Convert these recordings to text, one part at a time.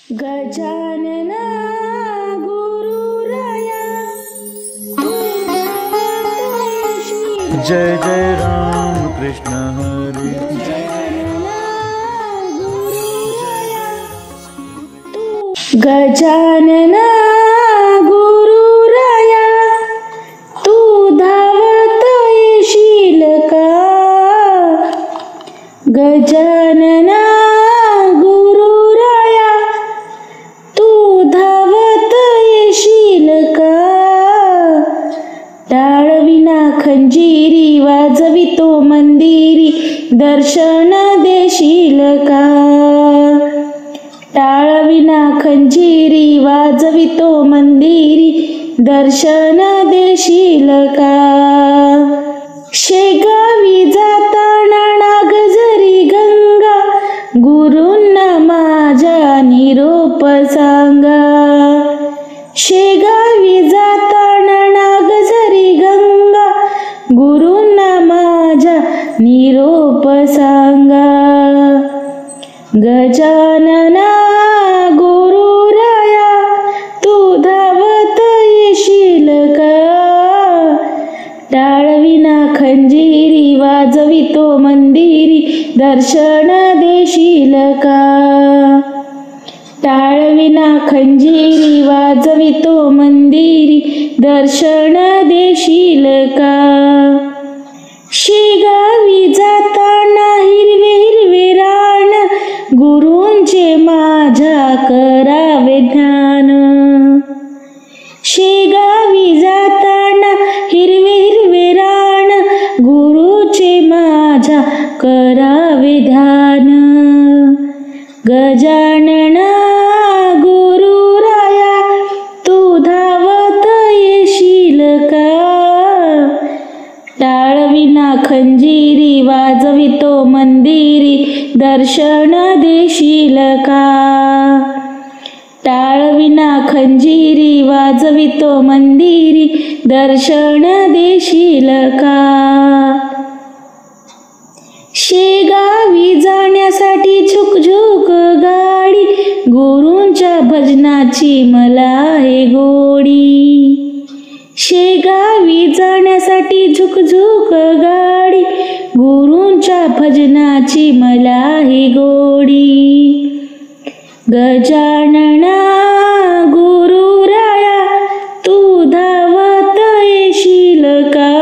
गजानना गुरुराया जय जय राम कृष्ण हरी गजानना गुरुराया तू धावत येशील का? गजानना गुरुराया तू धावत येशील का? टाळविना खंजीरी वाजवितो मंदिरी दर्शन देशील का? टाळविना खंजीरी वाजवितो मंदिरी दर्शन देशील का? शेगावी जाताना नागझरी गंगा गुरूंना माझ्या निरोप सांगा. शेगावी जाताना नागझरी गंगा गुरूंना माझ्या निरोप सांगा. गजानना गुरुराया तू धावत येशील का? टाळविना खंजीरी वाजवितो मंदिरी दर्शन देशील का? टाळविना खंजीरी वाजवितो मंदिरी दर्शन देशील का? शेगावी जाताना हिरवे हिरवे रान गुरूंचे माझ्या करावे ध्यान. शेगावी जाताना हिरवे हिरवे रान गुरूचे माझ्या करावे ध्यान. गजानना गुरुराया तू धावत येशील का? टाळविना खंजीरी वाजवितो मंदिरी दर्शन देशील का? टाळविना खंजीरी वाजवितो मंदिरी दर्शन देशील का? शेगावी जाण्यासाठी झुकझुक गाडी गुरूंच्या भजनाची मला आहे गोडी. शेगावी जाण्यासाठी झुकझुक गाडी गुरूंच्या भजनाची मला आहे गोडी. गजानना गुरुराया तू धावत येशील का?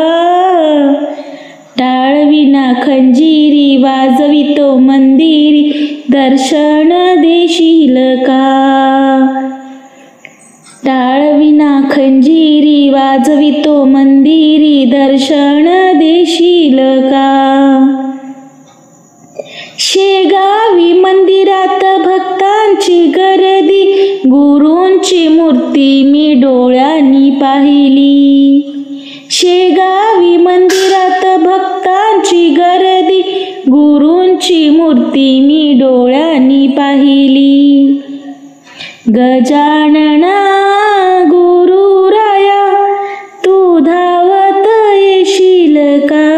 टाळविना खंजीरी वाजवितो मंदिरी दर्शन देशील का? टाळविना खंजीरी वाजवितो मंदिरी दर्शन देशील का? शेगावी मंदिरात भक्तांची गर्दी गुरूंची मूर्ती मी डोळ्यांनी पाहिली. शेगावी मंदिरात भक्तांची गर्दी गुरूंची मूर्ती मी डोळ्यांनी पाहिली. गजानना गुरुराया तू धावत येशील का?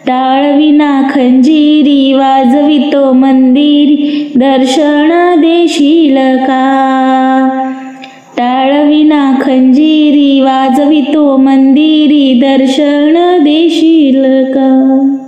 टाळविना खंजीरी वाजवितो मंदिरी दर्शन देशील का? टाळविना खंजीरी वाजवितो मंदिरी दर्शन देशील का?